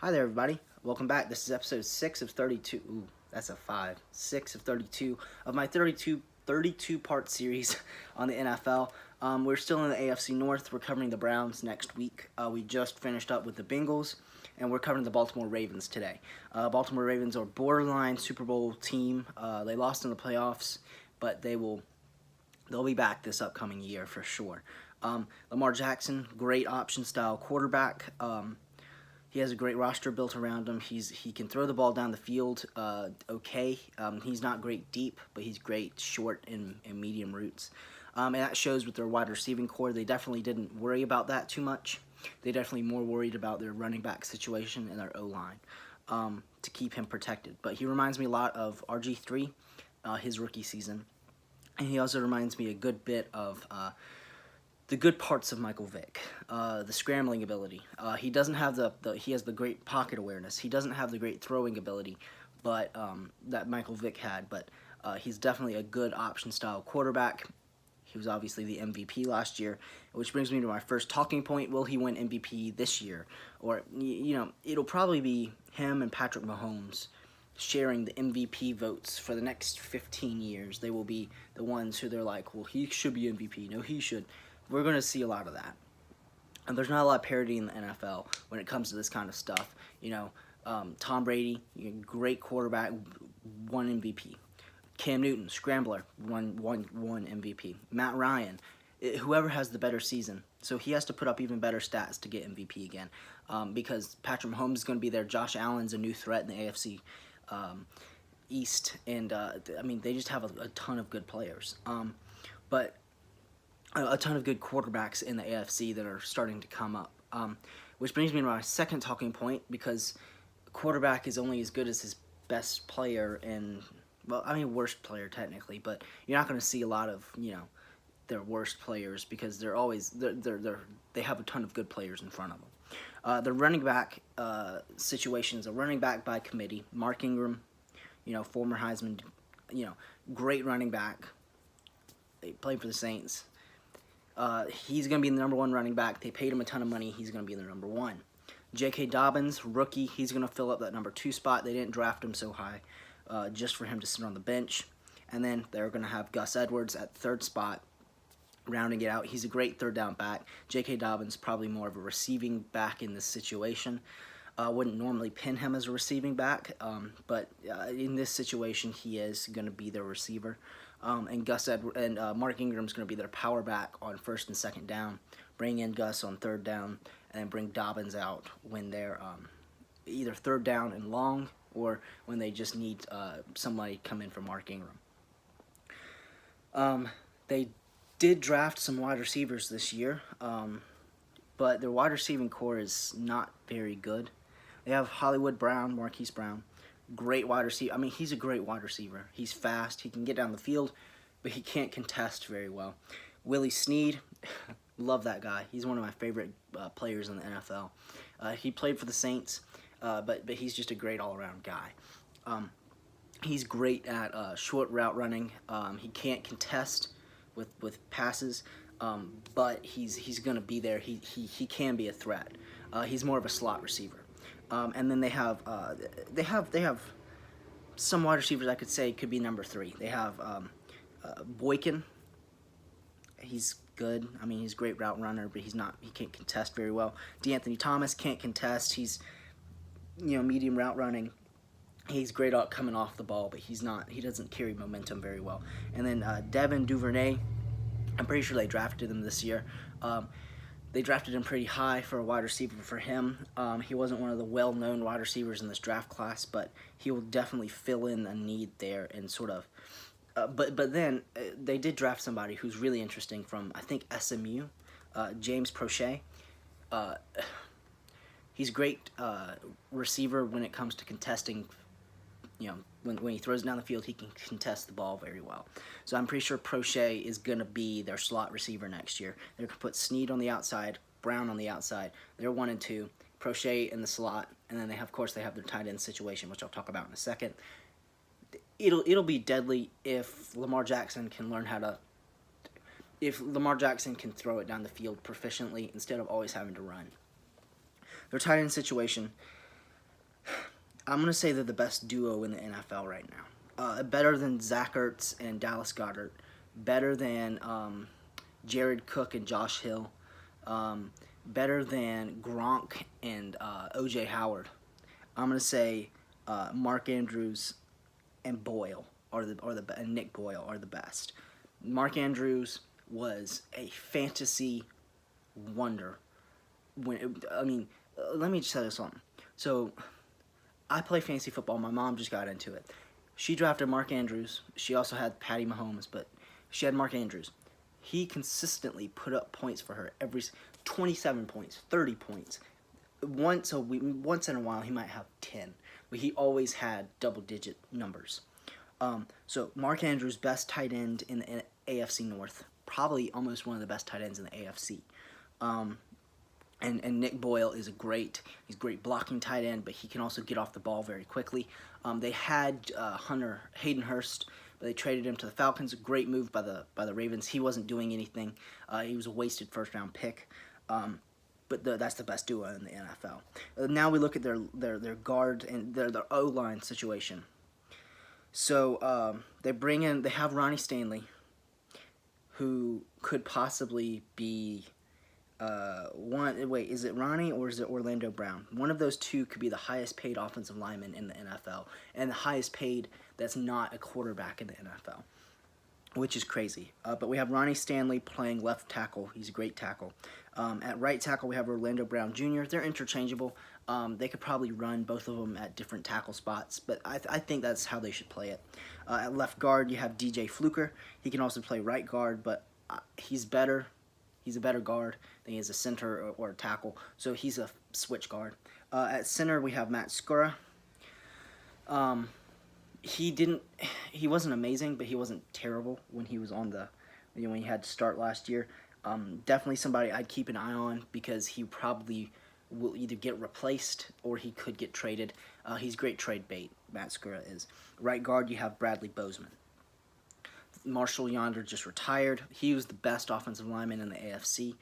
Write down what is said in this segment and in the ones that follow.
Hi there, everybody. Welcome back. This is episode 6 of 32. Ooh, that's a 5. 6 of 32 of my 32-part series on the NFL. We're still in the AFC North. We're covering the Browns next week. We just finished up with the Bengals, and we're covering the Baltimore Ravens today. Baltimore Ravens are borderline Super Bowl team. They lost in the playoffs, but they'll be back this upcoming year for sure. Lamar Jackson, great option style quarterback. He has a great roster built around him. He can throw the ball down the field okay. He's not great deep, but he's great short and medium routes. And that shows with their wide receiving core. They definitely didn't worry about that too much. They definitely more worried about their running back situation and their O-line to keep him protected. But he reminds me a lot of RG3, his rookie season. And he also reminds me a good bit of the good parts of Michael Vick, the scrambling ability. He doesn't have he has the great pocket awareness. He doesn't have the great throwing ability, but that Michael Vick had. But he's definitely a good option style quarterback. He was obviously the MVP last year, which brings me to my first talking point. Will he win MVP this year? Or, it'll probably be him and Patrick Mahomes sharing the MVP votes for the next 15 years. They will be the ones who they're like, well, he should be MVP. No, he should. We're going to see a lot of that. And there's not a lot of parity in the NFL when it comes to this kind of stuff. Tom Brady, great quarterback, won MVP. Cam Newton, scrambler, won MVP. Matt Ryan, whoever has the better season. So he has to put up even better stats to get MVP again. Because Patrick Mahomes is going to be there. Josh Allen's a new threat in the AFC East. And, they just have a ton of good players. But a ton of good quarterbacks in the AFC that are starting to come up. Which brings me to my second talking point, because quarterback is only as good as his best player and, worst player technically, but you're not going to see a lot of, their worst players because they have a ton of good players in front of them. The running back situation is a running back by committee. Mark Ingram, former Heisman, great running back. They played for the Saints. He's going to be the number one running back. They paid him a ton of money. He's going to be the number one. J.K. Dobbins, rookie. He's going to fill up that number 2 spot. They didn't draft him so high just for him to sit on the bench. And then they're going to have Gus Edwards at 3rd spot, rounding it out. He's a great third down back. J.K. Dobbins probably more of a receiving back in this situation. Wouldn't normally pin him as a receiving back, but in this situation, he is going to be their receiver. And Mark Ingram's going to be their power back on 1st and 2nd down. Bring in Gus on 3rd down, and then bring Dobbins out when they're either 3rd down and long, or when they just need somebody come in for Mark Ingram. They did draft some wide receivers this year, but their wide receiving core is not very good. They have Hollywood Brown, Marquise Brown. Great wide receiver. He's a great wide receiver. He's fast. He can get down the field, but he can't contest very well. Willie Snead, love that guy. He's one of my favorite players in the NFL. He played for the Saints, but he's just a great all-around guy. He's great at short route running. He can't contest with passes, but he's going to be there. He can be a threat. He's more of a slot receiver. And then they have some wide receivers I could say could be number 3. They have Boykin. He's good. He's a great route runner, but he can't contest very well. DeAnthony Thomas can't contest. He's medium route running. He's great at coming off the ball, but he doesn't carry momentum very well. And then Devin Duvernay, I'm pretty sure they drafted him this year. They drafted him pretty high for a wide receiver for him. He wasn't one of the well-known wide receivers in this draft class, but he will definitely fill in a need there and sort of. But then they did draft somebody who's really interesting from, I think, SMU, James Prochet. He's a great receiver when it comes to contesting. When he throws down the field, he can contest the ball very well. So I'm pretty sure Prochet is going to be their slot receiver next year. They're going to put Snead on the outside, Brown on the outside. They're 1 and 2. Prochet in the slot, and then of course they have their tight end situation, which I'll talk about in a second. It'll be deadly if Lamar Jackson can learn how to. If Lamar Jackson can throw it down the field proficiently instead of always having to run. Their tight end situation. I'm going to say they're the best duo in the NFL right now. Better than Zach Ertz and Dallas Goedert. Better than Jared Cook and Josh Hill. Better than Gronk and O.J. Howard. I'm going to say Mark Andrews and Boyle and Nick Boyle are the best. Mark Andrews was a fantasy wonder. Let me just tell you something. So, I play fantasy football. My mom just got into it. She drafted Mark Andrews. She also had Patty Mahomes, but she had Mark Andrews. He consistently put up points for her 27 points, 30 points. Once in a while, he might have 10, but he always had double-digit numbers. So Mark Andrews, best tight end in the AFC North, probably almost one of the best tight ends in the AFC. And Nick Boyle is he's a great blocking tight end, but he can also get off the ball very quickly. They had Hayden Hurst, but they traded him to the Falcons. A great move by the Ravens. He wasn't doing anything. He was a wasted first-round pick. But that's the best duo in the NFL. Now we look at their guard and their O-line situation. So they have Ronnie Stanley, who could possibly be is it Ronnie or is it Orlando Brown? One of those two could be the highest paid offensive lineman in the NFL and the highest paid that's not a quarterback in the NFL, which is crazy. But we have Ronnie Stanley playing left tackle. He's a great tackle. At right tackle, we have Orlando Brown Jr. They're interchangeable. They could probably run both of them at different tackle spots, but I think that's how they should play it. At left guard, you have DJ Fluker. He can also play right guard, but he's better. He's a better guard than he is a center or a tackle, so he's a switch guard. At center, we have Matt Skura. He wasn't amazing, but he wasn't terrible when he was when he had to start last year. Definitely somebody I'd keep an eye on because he probably will either get replaced or he could get traded. He's great trade bait, Matt Skura is. Right guard, you have Bradley Bozeman. Marshall Yonder just retired. He was the best offensive lineman in the AFC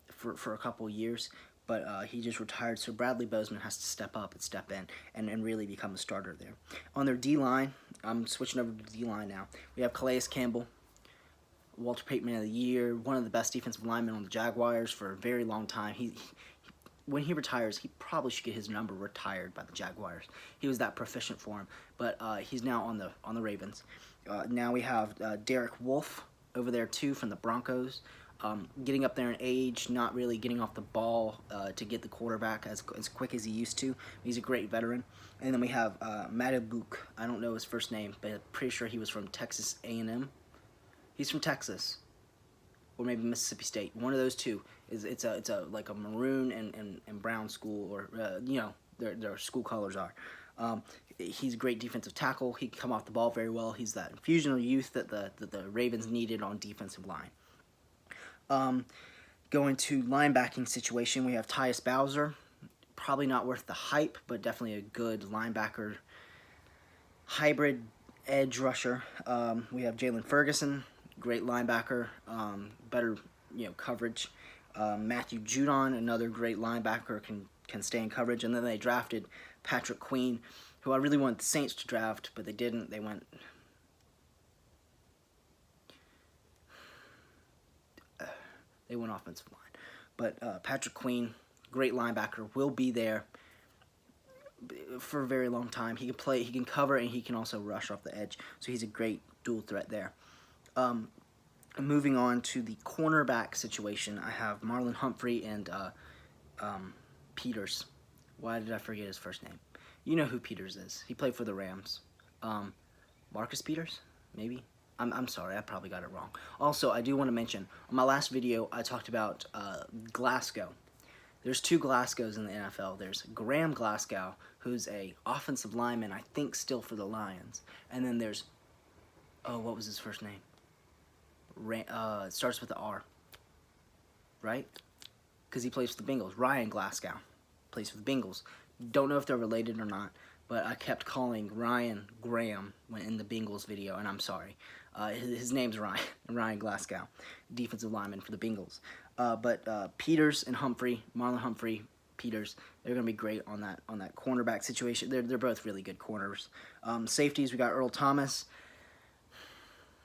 for a couple years, but he just retired, so Bradley Bozeman has to step up and step in and really become a starter there. On their D-line, I'm switching over to D-line now. We have Calais Campbell, Walter Payton Man of the Year, one of the best defensive linemen on the Jaguars for a very long time. When he retires, he probably should get his number retired by the Jaguars. He was that proficient for him, but he's now on the Ravens. Now we have Derek Wolfe over there too from the Broncos, getting up there in age, not really getting off the ball to get the quarterback as quick as he used to. He's a great veteran. And then we have Madibuk. I don't know his first name, but I'm pretty sure he was from Texas A&M. He's from Texas, or maybe Mississippi State. One of those two. It's like a maroon and brown school, or their school colors are. He's a great defensive tackle. He can come off the ball very well. He's that infusion of youth that the Ravens needed on defensive line. Going to linebacking situation, we have Tyus Bowser. Probably not worth the hype, but definitely a good linebacker, hybrid edge rusher. We have Jalen Ferguson, great linebacker, better coverage. Matthew Judon, another great linebacker, can stay in coverage. And then they drafted Patrick Queen, who I really wanted the Saints to draft, but they didn't. They went offensive line. But Patrick Queen, great linebacker, will be there for a very long time. He can play, he can cover, and he can also rush off the edge. So he's a great dual threat there. Moving on to the cornerback situation, I have Marlon Humphrey and Peters. Why did I forget his first name? You know who Peters is. He played for the Rams. Marcus Peters? Maybe? I'm sorry, I probably got it wrong. Also, I do want to mention, on my last video, I talked about Glasgow. There's two Glasgows in the NFL. There's Graham Glasgow, who's a offensive lineman, I think still for the Lions. And then there's, what was his first name? It starts with the R, right? Because he plays for the Bengals. Ryan Glasgow plays for the Bengals. Don't know if they're related or not, but I kept calling Ryan Graham when in the Bengals video, and I'm sorry. His name's Ryan Glasgow, defensive lineman for the Bengals. But Peters and Humphrey, Marlon Humphrey, Peters. They're going to be great on that cornerback situation. They're both really good corners. Safeties, we got Earl Thomas.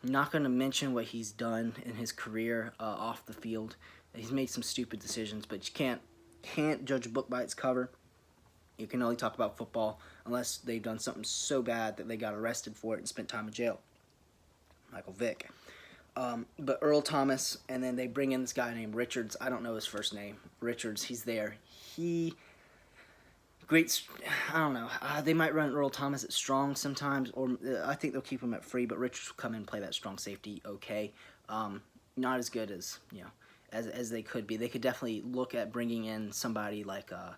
Not going to mention what he's done in his career off the field. He's made some stupid decisions, but you can't judge a book by its cover. You can only talk about football unless they've done something so bad that they got arrested for it and spent time in jail. Michael Vick. But Earl Thomas, and then they bring in this guy named Richards. I don't know his first name. Richards, he's there. I don't know. They might run Earl Thomas at strong sometimes, or I think they'll keep him at free, but Richards will come in and play that strong safety okay. Not as good as, as they could be. They could definitely look at bringing in somebody like a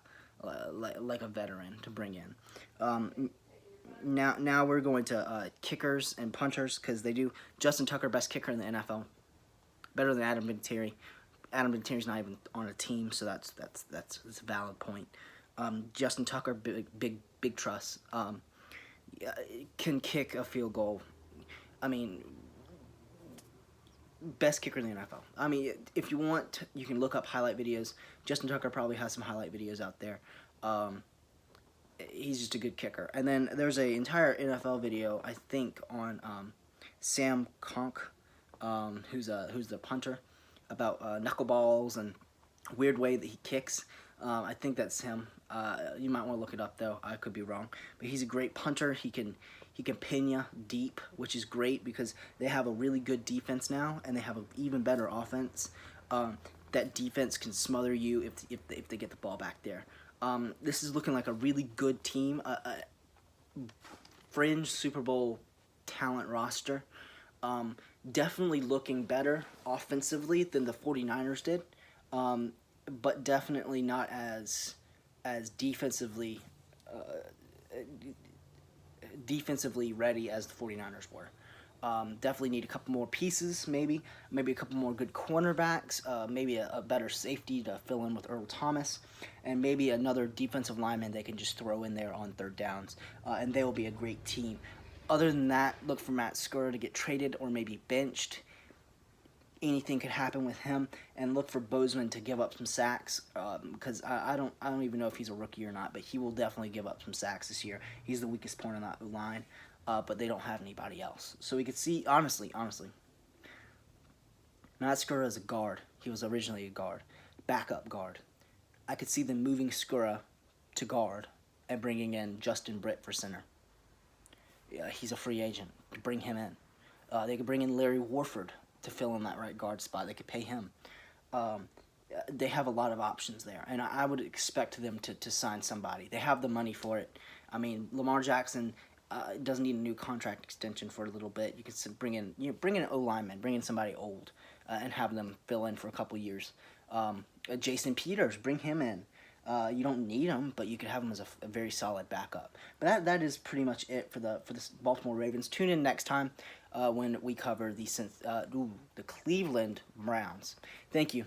veteran to bring in. Now we're going to kickers and punters, because they do. Justin Tucker, best kicker in the NFL, better than Adam Vinatieri. Adam Vinatieri's not even on a team, so that's a valid point. Justin Tucker, big trust. Can kick a field goal. I mean, best kicker in the NFL. I mean, if you want, you can look up highlight videos. Justin Tucker probably has some highlight videos out there. He's just a good kicker. And then there's an entire NFL video, I think, on Sam Conk, who's the punter, about knuckleballs and weird way that he kicks. I think that's him. You might want to look it up, though. I could be wrong. But he's a great punter. He can pin you deep, which is great because they have a really good defense now, and they have an even better offense. That defense can smother you if they get the ball back there. This is looking like a really good team, fringe Super Bowl talent roster. Definitely looking better offensively than the 49ers did, but definitely not as defensively ready as the 49ers were. Definitely need a couple more pieces, maybe a couple more good cornerbacks, maybe a better safety to fill in with Earl Thomas, and maybe another defensive lineman they can just throw in there on third downs, and they will be a great team. Other than that, look for Matt Skura to get traded or maybe benched. Anything could happen with him, and look for Bozeman to give up some sacks, because I don't even know if he's a rookie or not, but he will definitely give up some sacks this year. He's the weakest point on that line. But they don't have anybody else. So we could see, honestly, Matt Skura is a guard. He was originally a guard, backup guard. I could see them moving Skura to guard and bringing in Justin Britt for center. Yeah, he's a free agent. Bring him in. They could bring in Larry Warford to fill in that right guard spot. They could pay him. They have a lot of options there, and I would expect them to sign somebody. They have the money for it. I mean, Lamar Jackson doesn't need a new contract extension for a little bit. You could bring in an O-lineman, bring in somebody old, and have them fill in for a couple years. Jason Peters, bring him in. You don't need him, but you could have him as a very solid backup. But that is pretty much it for the Baltimore Ravens. Tune in next time when we cover the Cleveland Browns. Thank you.